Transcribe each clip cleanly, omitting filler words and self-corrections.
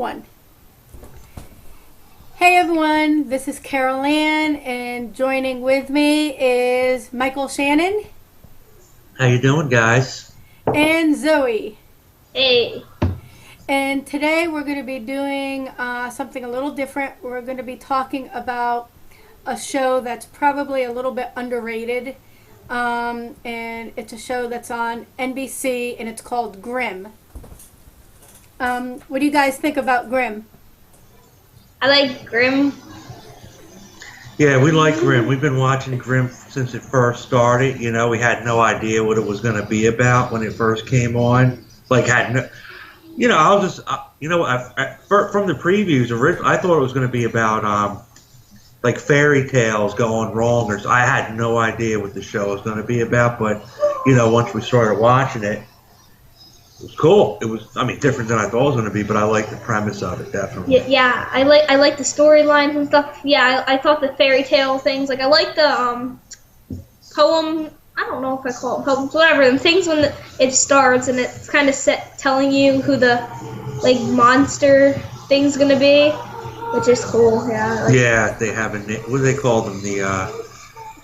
One. Hey everyone, this is Carol Ann, and joining with me is Michael Shannon How you doing, guys? and Zoe. Hey. And today we're going to be doing something a little different. We're going to be talking about a show that's probably a little bit underrated. And it's a show that's on NBC, and it's called Grimm. What do you guys think about Grimm? I like Grimm. Yeah, we like Grimm. We've been watching Grimm since it first started. You know, we had no idea what it was going to be about when it first came on. Like, had no, you know, I was just, from the previews, I thought it was going to be about like fairy tales going wrong, or I had no idea what the show was going to be about. But once we started watching it, it was cool. It was, different than I thought it was going to be, but I like the premise of it definitely. Yeah, I like the storylines and stuff. Yeah, I thought the fairy tale things. Like I like the poem. I don't know if I call it poems, whatever. And things when it starts and it's kind of set telling you who the monster thing's gonna be, which is cool. Yeah. Yeah, they have what do they call them? The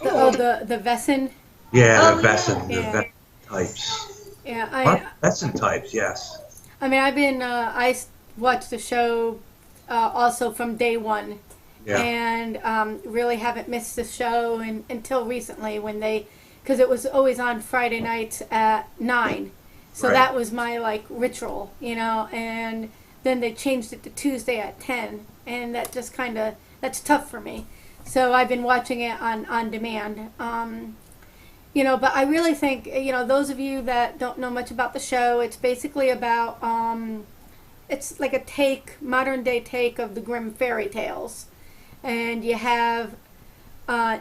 Vesson. Yeah, Oh, the Vesson, yeah. the Vesson types. Yeah, Vesson types, yes. I watched the show also from day one, Yeah. and really haven't missed the show until recently because it was always on Friday nights at 9, so Right. that was my ritual, and then they changed it to Tuesday at 10, and that just that's tough for me, so I've been watching it on demand. But I really think, those of you that don't know much about the show, it's basically about, it's like a modern day take of the Grimm fairy tales. And you have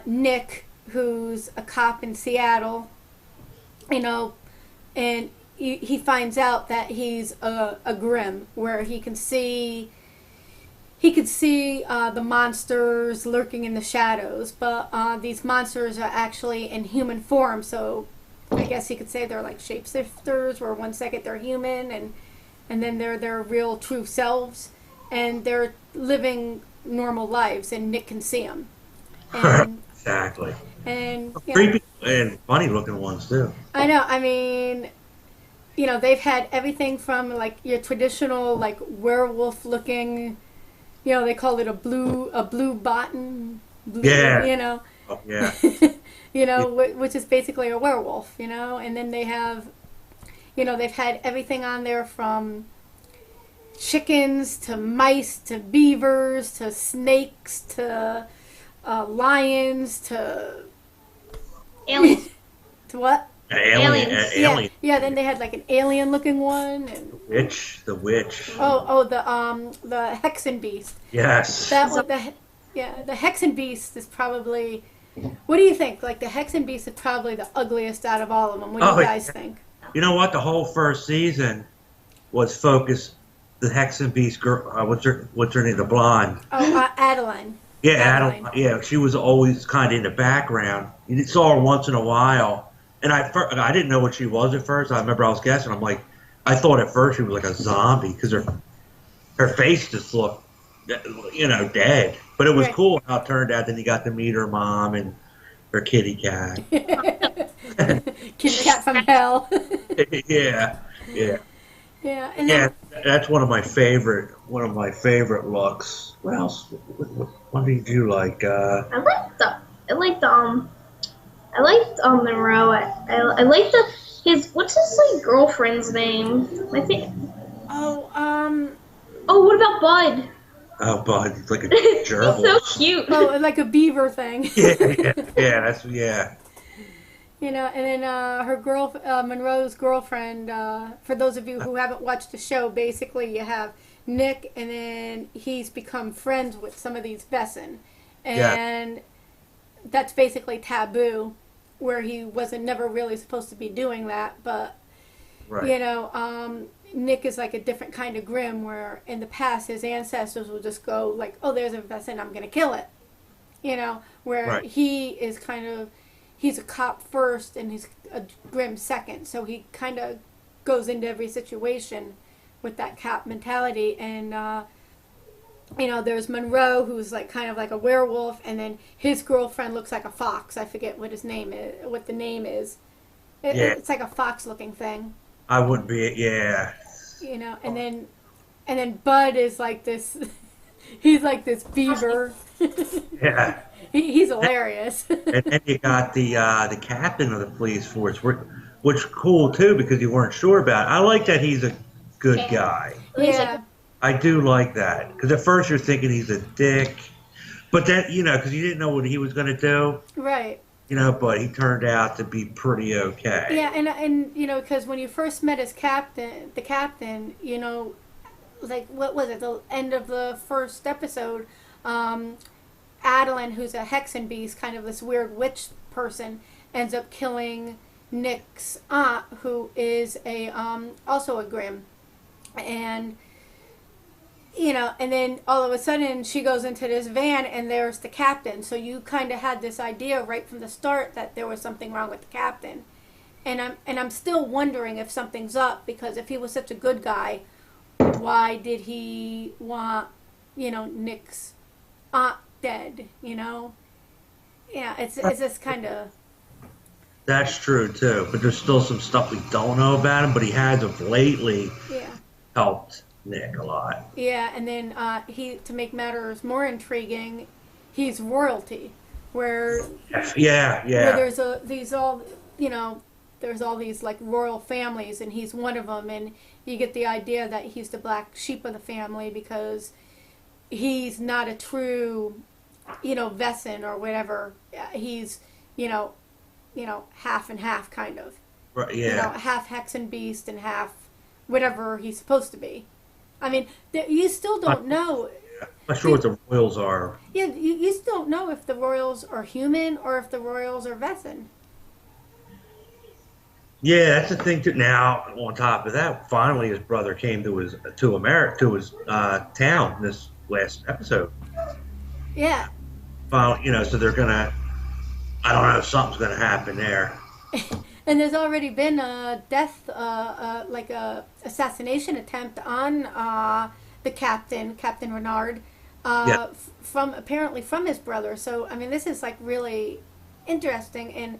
Nick, who's a cop in Seattle, and he finds out that he's a Grimm, where he can see the monsters lurking in the shadows, but these monsters are actually in human form, so I guess you could say they're like shapeshifters, where 1 second they're human, and then they're their real true selves, and they're living normal lives, and Nick can see them. And, Exactly. and Creepy and funny looking ones, too. I know, they've had everything from your traditional werewolf looking, they call it a blue bottom. Yeah. Oh, yeah. Which is basically a werewolf, and then they have, they've had everything on there from chickens to mice to beavers to snakes to lions to aliens. to what? Aliens. Alien. Yeah. Then they had an alien looking one, and The witch. the Hexen Beast. Yes. That one, the Hexen Beast is probably. What do you think? The Hexen Beast is probably the ugliest out of all of them. What do you guys think? You know what? The whole first season was focused. The Hexen Beast girl. What's her name? The blonde. Oh, Adeline. Yeah, Adeline. Yeah, she was always kind of in the background. You saw her once in a while, and I didn't know what she was at first. I remember I was guessing. I'm like, I thought at first she was like a zombie because her face just looked, dead. But it was cool how it turned out. Then you got to meet her mom and her kitty cat. Kitty cat from hell. Yeah. Yeah, and then, That's one of my favorite looks. What else? What did you like? I liked Monroe. I liked what's his girlfriend's name? I think. Oh, what about Bud? Oh, Bud, he's like a He's gerbil. so cute. like a beaver thing. Yeah. And then Monroe's girlfriend, for those of you who haven't watched the show, basically you have Nick, and then he's become friends with some of these Vesson. And that's basically taboo, where he wasn't never really supposed to be doing that, but, Nick is like a different kind of Grimm, where in the past his ancestors will just go oh, there's a Vesson, I'm going to kill it. Where he is he's a cop first and he's a Grimm second, so he kind of goes into every situation with that cap mentality. And there's Monroe, who's like kind of like a werewolf, and then his girlfriend looks like a fox. I forget what the name is. Yeah. It's like a fox-looking thing. I wouldn't be. Yeah. And then Bud is like this. He's like this beaver. Yeah. He's hilarious. And then you got the captain of the police force, which cool too because you weren't sure about it. I like that he's a good guy. Yeah. I do like that because at first you're thinking he's a dick, but then because you didn't know what he was going to do. Right. But he turned out to be pretty okay. Yeah, and because when you first met the captain, like what was it? The end of the first episode, Adeline, who's a hexen beast, kind of this weird witch person, ends up killing Nick's aunt, who is also a Grimm, and and then all of a sudden she goes into this van and there's the captain. So you kind of had this idea right from the start that there was something wrong with the captain, and I'm still wondering if something's up, because if he was such a good guy, why did he want Nick's aunt dead? Yeah, it's just kind of. That's true too, but there's still some stuff we don't know about him. But he has of lately helped Nick a lot. Yeah, and then to make matters more intriguing, he's royalty, where where there's all these like royal families, and he's one of them, and you get the idea that he's the black sheep of the family because he's not a true Vesson or whatever. He's half and half kind of. Right, yeah. Half hexen beast and half whatever he's supposed to be. I mean, you still don't know. I'm not sure what the Royals are. Yeah, you still don't know if the Royals are human or if the Royals are Vesson. Yeah, that's the thing too. Now, on top of that, finally his brother came to his town this last episode. Yeah. Finally, so they're gonna. I don't know. Something's gonna happen there. And there's already been a death, like a assassination attempt on the Captain Renard, from his brother. So I mean, this is like really interesting, and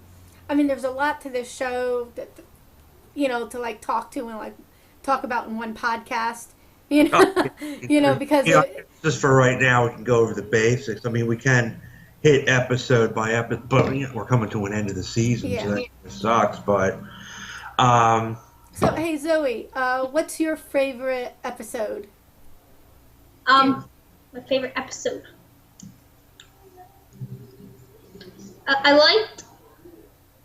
I mean, there's a lot to this show that to like talk to and like talk about in one podcast. Because just for right now, we can go over the basics. I mean, we can hit episode by episode, but we're coming to an end of the season, so that sucks. But so hey Zoe, what's your favorite episode? My favorite episode. I liked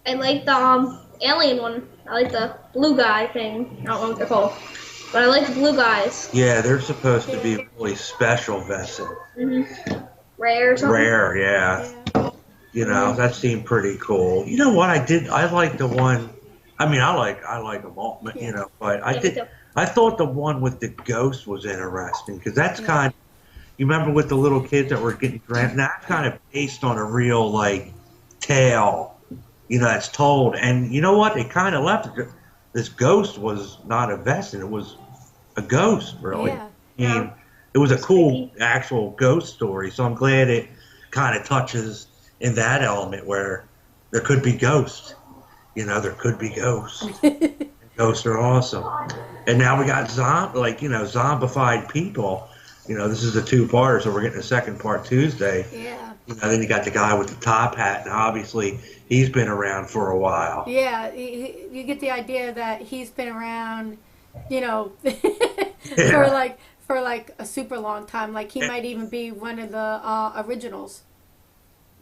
the alien one. I like the blue guy thing. I don't know what they're called, but I like the blue guys. Yeah, they're supposed to be really special Vesson. Mm-hmm. Rare or something? Rare, yeah. That seemed pretty cool. You know what I did? I like the one. I mean, I like them all, but I thought the one with the ghost was interesting because that's kind of. You remember with the little kids that were getting drowned? That's kind of based on a real like tale, that's told. And you know what? They kind of left it. This ghost was not a Vesson; it was a ghost, really. Yeah. I mean, it was a cool actual ghost story, so I'm glad it kind of touches in that element where there could be ghosts. There could be ghosts. Ghosts are awesome. And now we got zombified people. This is a two-parter, so we're getting a second part Tuesday. Yeah. Then you got the guy with the top hat, and obviously he's been around for a while. Yeah, you get the idea that he's been around, for like a super long time. Like he might even be one of the originals.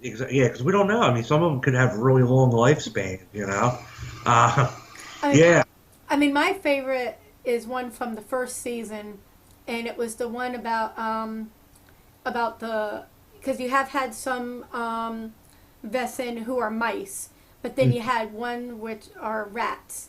Exactly. Yeah, because we don't know. I mean, some of them could have really long lifespans. I mean, my favorite is one from the first season, and it was the one about because you have had some Vesson who are mice, but then you had one which are rats.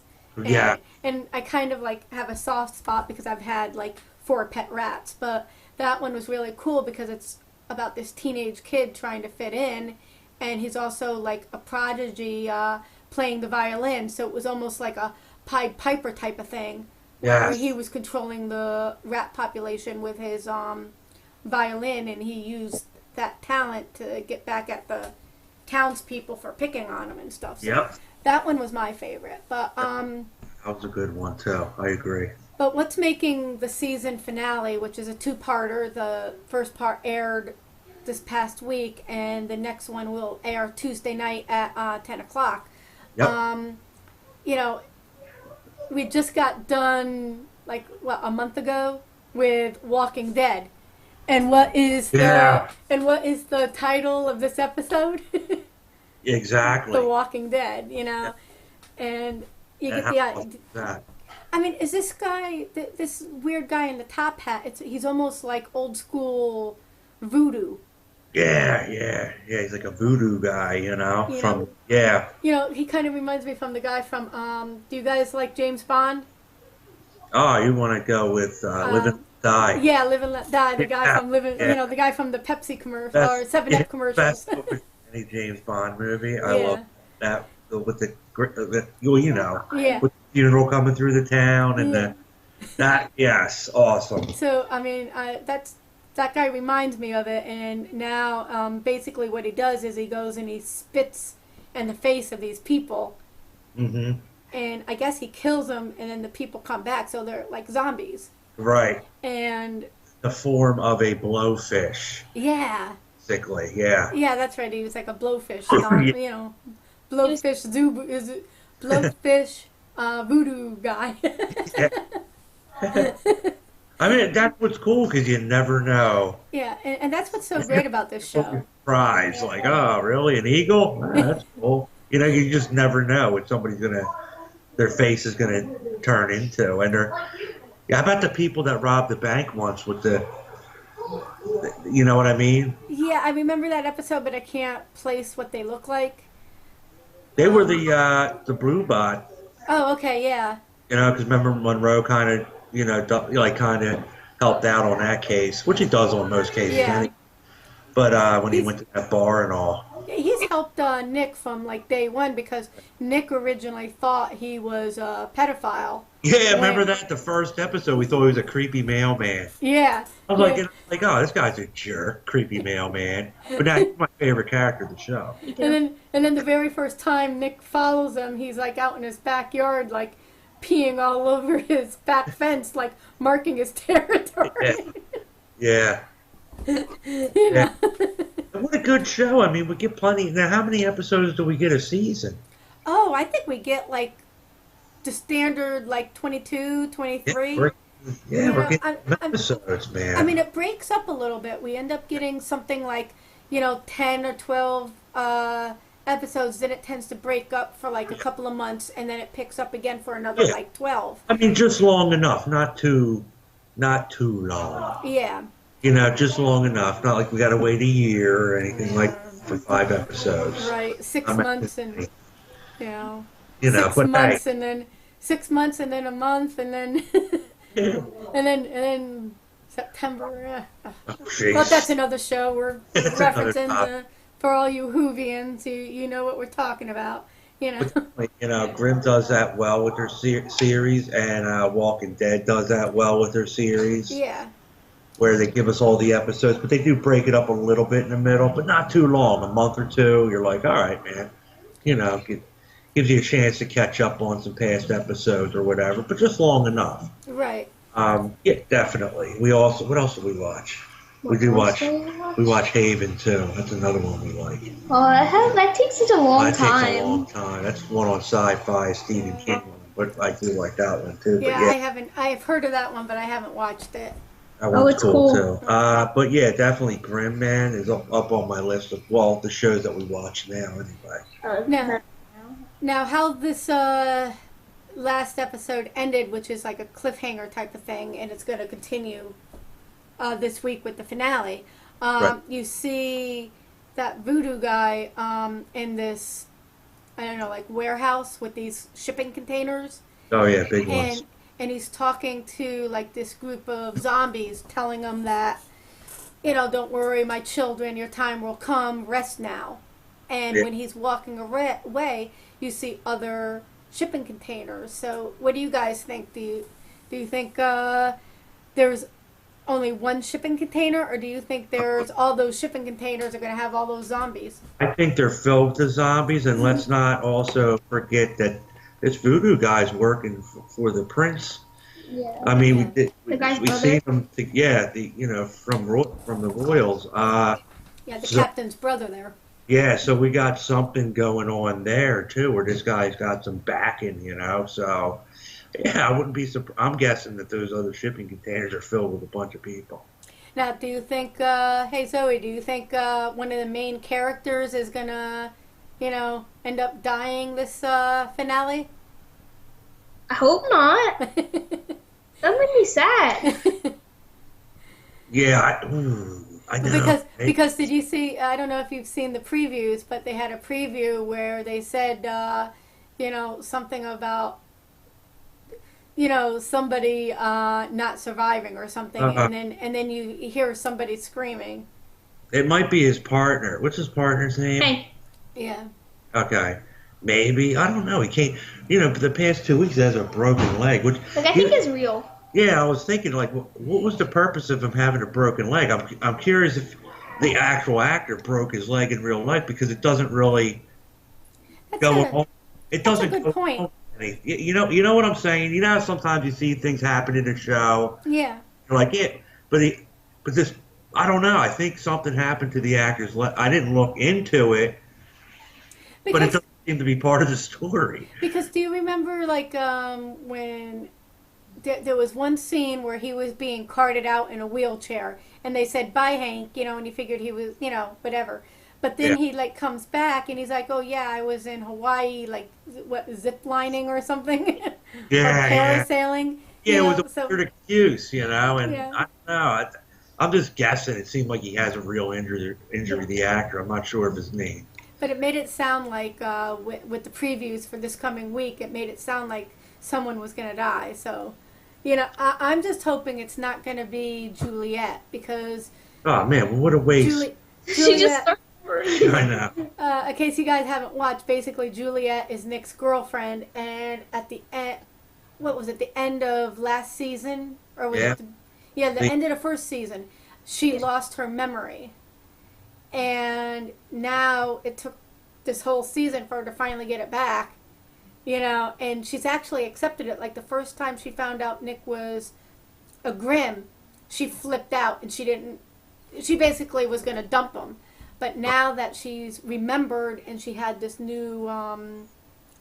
And I kind of like have a soft spot because I've had like 4 pet rats, but that one was really cool because it's about this teenage kid trying to fit in, and he's also like a prodigy playing the violin, so it was almost like a Pied Piper type of thing. where he Yes. was controlling the rat population with his violin, and he used that talent to get back at the townspeople for picking on him and stuff. So Yep. that one was my favorite. That was a good one too. I agree. But what's making the season finale, which is a two-parter, the first part aired this past week, and the next one will air Tuesday night at 10 o'clock. Yep. You know, we just got done, like, a month ago with Walking Dead. And what is Yeah. the title of this episode? Exactly. The Walking Dead, you know? And you And get the how idea. was that? I mean, is this guy, this weird guy in the top hat, he's almost like old school voodoo. Yeah. He's like a voodoo guy, You from know? yeah. You know, he kind of reminds me from the guy from, do you guys like James Bond? Oh, you want to go with Live and Die? Yeah, Live and Let Die, the guy Yeah, from Live and, yeah. the guy from the Pepsi commercial, or 7-Up commercials. Best movie, any James Bond movie. I Yeah. love that with the Yeah. with the funeral coming through the town and Yeah. that yes, awesome. So, I mean, that guy reminds me of it, and now basically what he does is he goes and he spits in the face of these people, Hmm. and I guess he kills them, and then the people come back, so they're like zombies. Right. And The form of a blowfish, yeah, basically. Yeah. that's right. He was like a blowfish, Yeah. blowfish voodoo guy. I mean, that's what's cool because you never know. Yeah, and that's what's so great about this show. Surprise, like, oh, really, an eagle? Ah, that's cool. You just never know what their face is gonna turn into. And how about the people that robbed the bank once with you know what I mean? Yeah, I remember that episode, but I can't place what they look like. They were the Blue Bot, Oh, okay, yeah. because remember Monroe kind of, kind of helped out on that case, which he does on most cases. Yeah. Anyway. But when he went to that bar and all. He's helped Nick from like day one, because Nick originally thought he was a pedophile. Yeah, remember that? The first episode, we thought he was a creepy mailman. Yeah. I was oh, this guy's a jerk, creepy mailman. But now he's my favorite character of the show. And then the very first time Nick follows him, he's like out in his backyard, like peeing all over his back fence, like marking his territory. Yeah. You know? What a good show. I mean, we get plenty. Now, how many episodes do we get a season? Oh, I think we get like the standard like 22, 23. We're getting I'm- episodes, man. I mean, it breaks up a little bit. We end up getting something like, 10 or 12 episodes. Then it tends to break up for like a couple of months, and then it picks up again for another Yeah. like 12. I mean, just long enough, not too long. Yeah. Just long enough. Not like we got to wait a year or anything like for 5 episodes. Right. 6 I mean, months and, you know, You know, 6 but months and then 6 months and then a month and then, hey, and then September. oh, jeez. Well, that's another show. We're That's another referencing topic. for all you Whovians, you know what we're talking about. Grimm does that well with her series, and Walking Dead does that well with her series. Yeah. Where they give us all the episodes, but they do break it up a little bit in the middle, but not too long, a month or two. You're like, all right, man. Gives you a chance to catch up on some past episodes or whatever, but just long enough. Right. Yeah, definitely. What else do we watch? We watch Haven too. That's another one we like. Oh, that takes such a long That time. takes a long time. That's one on Sci-Fi, Stephen King one, but I do like that one too. Yeah, But I've heard of that one, but I haven't watched it. that one's it's cool. too. But yeah, definitely Grimm, man, is up on my list of the shows that we watch now anyway. Now how this last episode ended, which is like a cliffhanger type of thing, and it's going to continue this week with the finale. Right. You see that voodoo guy in this, I don't know, like warehouse with these shipping containers. Oh yeah, big ones. And he's talking to like this group of zombies, telling them that, don't worry, my children, your time will come, rest now. And Yeah. when he's walking away, you see other shipping containers. So what do you guys think? Do Do you think there's only one shipping container, or do you think there's all those shipping containers are going to have all those zombies? I think they're filled with zombies, and let's not also forget that this voodoo guy's working for the prince. Yeah. I mean, Yeah. The guy's we brother? seen him, from the royals. Yeah, the So- captain's brother there. Yeah, so we got something going on there too, where this guy's got some backing. So, yeah, I wouldn't be surprised. I'm guessing that those other shipping containers are filled with a bunch of people. Now, do you think, hey Zoe, do you think one of the main characters is gonna, end up dying this finale? I hope not. That made me sad. Yeah, I know. Because did you see? I don't know if you've seen the previews, but they had a preview where they said, something about, somebody not surviving or something, Uh-huh. and then you hear somebody screaming. It might be his partner. What's his partner's name? Hey, Yeah. Okay. Maybe. I don't know. He can't. For the past 2 weeks, he has a broken leg. Which, like I think it's real. yeah, I was thinking, like, what was the purpose of him having a broken leg? I'm curious if the actual actor broke his leg in real life, because it doesn't really That's go a, on. It that's a doesn't good go point. on any- You know what I'm saying? You know how sometimes you see things happen in a show, Yeah. you're like, yeah, but this, I don't know. I think something happened to the actor's leg. I didn't look into it, but it Because doesn't seem to be part of the story. Because do you remember, like, when there was one scene where he was being carted out in a wheelchair, and they said, "Bye, Hank," and he figured he was, whatever. But then Yeah. he, like, comes back, and he's like, "Oh, yeah, I was in Hawaii, like, what, zip lining or something? Yeah, or yeah. parasailing?" Yeah, You it was know, a so- weird excuse, and Yeah. I don't know. I'm just guessing. It seemed like he has a real injury, the actor. I'm not sure of his name. But it made it sound like, with the previews for this coming week, it made it sound like someone was going to die. So, I'm just hoping it's not going to be Juliet, because Oh, man, what a waste. She Juliet, just started. I know. in case you guys haven't watched, basically Juliet is Nick's girlfriend, and at the end, what was it, the end of last season? Or was Yeah. it the end of the first season, she lost her memory. And now it took this whole season for her to finally get it back, and she's actually accepted it. Like, the first time she found out Nick was a Grimm, she flipped out, and she basically was going to dump him. But now that she's remembered and she had this new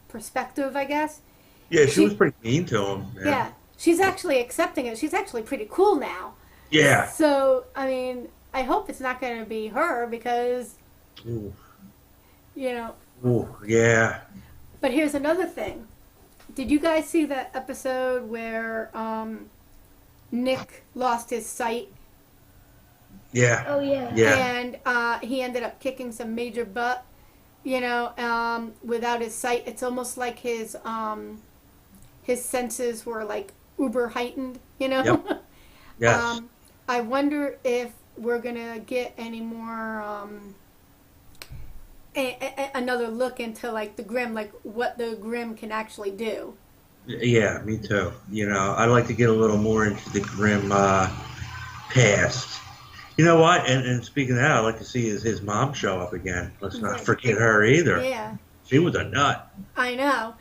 perspective, I guess. Yeah, she was pretty mean to him. Yeah, she's actually accepting it. She's actually pretty cool now. Yeah. So, I mean, I hope it's not going to be her, because, Ooh. But Yeah. here's another thing. Did you guys see that episode where Nick lost his sight? Yeah. Oh yeah. Yeah. And he ended up kicking some major butt, without his sight. It's almost like his senses were, like, uber heightened, Yep. Yes. I wonder if we're going to get any more, another look into, like, the Grimm, like, what the Grimm can actually do. Yeah, me too. I'd like to get a little more into the Grimm past. You know what? And speaking of that, I'd like to see his mom show up again. Let's not Right. forget her either. Yeah, She was a nut. I know.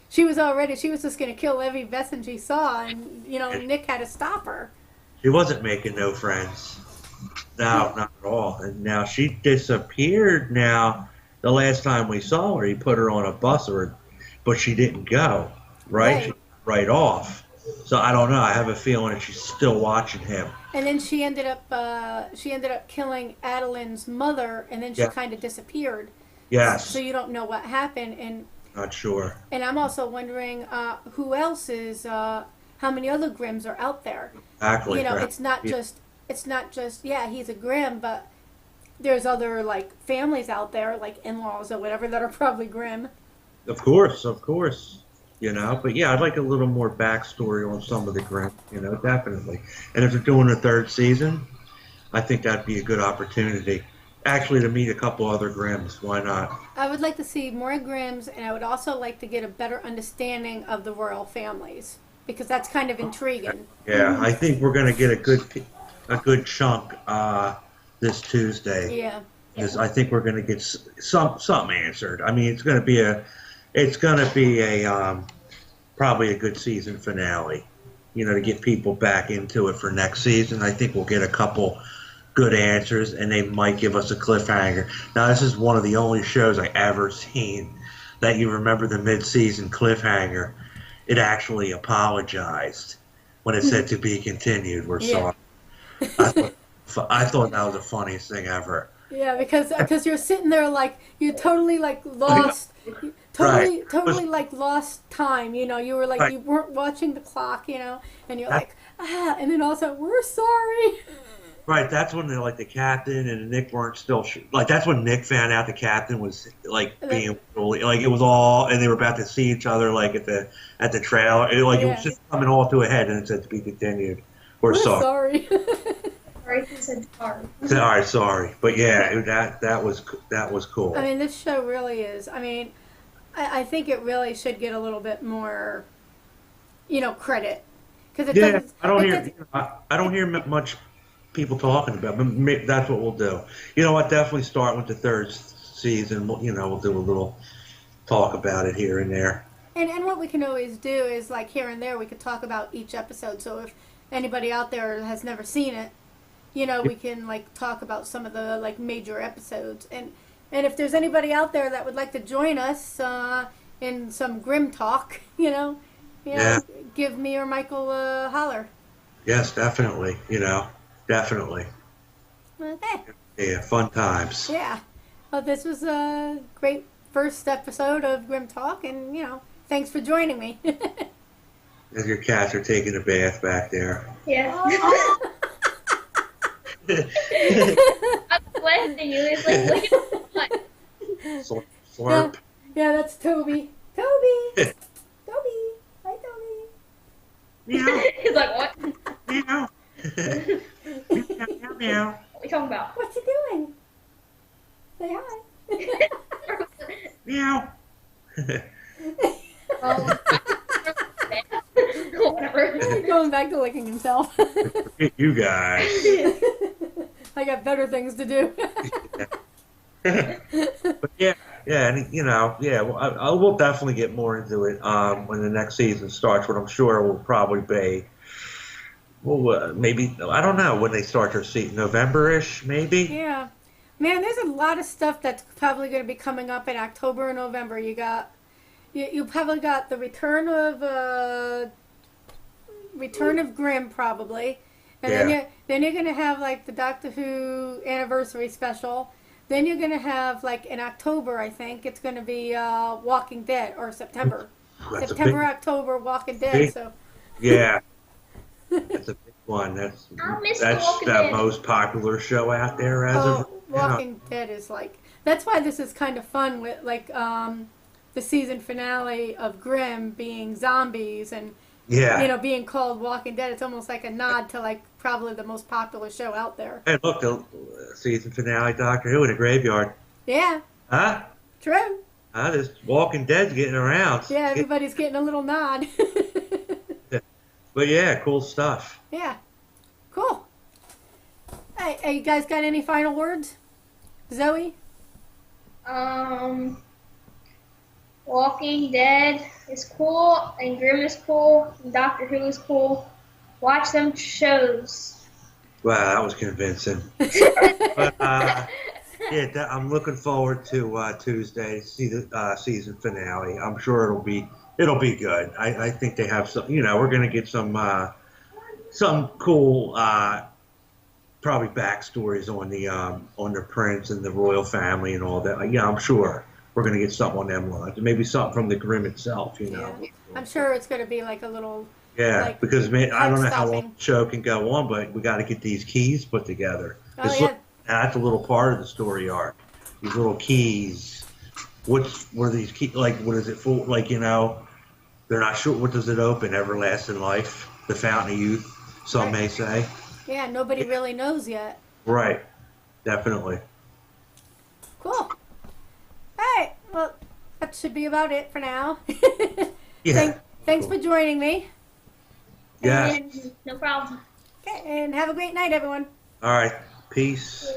She was just going to kill every Vesson she saw, and, Nick had to stop her. She wasn't making no friends. No, not at all. And now she disappeared now. The last time we saw her, he put her on a bus, but she didn't go. Right? She right off. So I don't know. I have a feeling that she's still watching him. And then she ended up killing Adeline's mother, and then she Yeah. kind of disappeared. Yes. So you don't know what happened, and Not sure. I'm also wondering who else is, how many other Grimms are out there. Exactly. It's not just he's a Grimm, but there's other, like, families out there, like in-laws or whatever, that are probably Grimm. Of course. But yeah, I'd like a little more backstory on some of the Grimm, definitely. And if they're doing a third season, I think that'd be a good opportunity. Actually, to meet a couple other Grimms. Why not? I would like to see more Grimms, and I would also like to get a better understanding of the royal families. because that's kind of intriguing. Yeah, I think we're going to get a good chunk this Tuesday. Yeah. Because I think we're going to get something answered. I mean, it's going to be a probably a good season finale. You know, to get people back into it for next season. I think we'll get a couple good answers, and they might give us a cliffhanger. Now, this is one of the only shows I ever seen that you remember the mid-season cliffhanger. It actually apologized when it said to be continued. We're sorry. I thought that was the funniest thing ever. Yeah, because you're sitting there like you're totally like lost, totally Right. totally like lost time. You know, you were like Right. you weren't watching the clock. You know, and you're like and then also we're sorry. Right, that's when the captain and Nick weren't still like. That's when Nick found out the captain was like being bullied. Like it was all, and they were about to see each other like at the trailer. It was just coming all to a head, and it said to be continued. We're sorry. Right, he said sorry. All right, sorry, but yeah, that was cool. I mean, this show really is. I mean, I think it really should get a little bit more, credit because I don't hear much people talking about, but that's what we'll do. You know what? Definitely start with the third season. We'll do a little talk about it here and there. And what we can always do is like here and there we could talk about each episode. So if anybody out there has never seen it, we can like talk about some of the like major episodes. And if there's anybody out there that would like to join us in some Grimm Talk, give me or Michael a holler. Yes, definitely. Definitely. Okay. Yeah, fun times. Yeah. Well, this was a great first episode of Grimm Talk, and, thanks for joining me. As your cats are taking a bath back there. Yeah. I'm blasting you. It's like, look at the Slurp. Yeah, that's Toby. Toby! Toby! Hi, Toby. Meow. He's like, what? Meow. Meow, meow. What are you talking about? What you doing? Say hi. Meow. Whatever. Going back to licking himself. You guys. I got better things to do. But yeah, and well, I will definitely get more into it when the next season starts. What I'm sure will probably be, maybe I don't know when they start their season, November-ish, maybe. Yeah, man, there's a lot of stuff that's probably going to be coming up in October and November. You probably got the return of Grimm probably, and then you're going to have like the Doctor Who anniversary special. Then you're going to have, like, in October, I think, it's going to be Walking Dead, or September. October, Walking Dead, so. Yeah. That's a big one. That's Walking the Dead. most popular show out there as of Walking Dead is, like, that's why this is kind of fun with, like, the season finale of Grimm being zombies and, being called Walking Dead. It's almost like a nod to, like, probably the most popular show out there. Hey, look, the season finale Doctor Who in a graveyard. Yeah. Huh? True. This Walking Dead's getting around. Yeah, everybody's getting a little nod. But yeah, cool stuff. Yeah. Cool. Hey, you guys got any final words? Zoe? Walking Dead is cool, and Grimm is cool, and Doctor Who is cool. Watch them shows. Wow, that was convincing. But, I'm looking forward to Tuesday to see the season finale. I'm sure it'll be good. I think they have some. We're gonna get some cool probably backstories on the prince and the royal family and all that. Yeah, I'm sure we're gonna get something on them lines. Maybe something from the Grimm itself. Yeah. I'm sure it's gonna be like a little. Yeah, like, because I don't know how long the show can go on, but we got to get these keys put together. Oh, yeah. That's a little part of the story arc. These little keys. What are these keys? Like, what is it for? Like, they're not sure. What does it open? Everlasting life, the fountain of youth. Some may say. Yeah, nobody really knows yet. Right. Definitely. Cool. All right. Well, that should be about it for now. Yeah. Thanks for joining me. Yeah. And, No problem. okay, and have a great night, everyone. All right. Peace.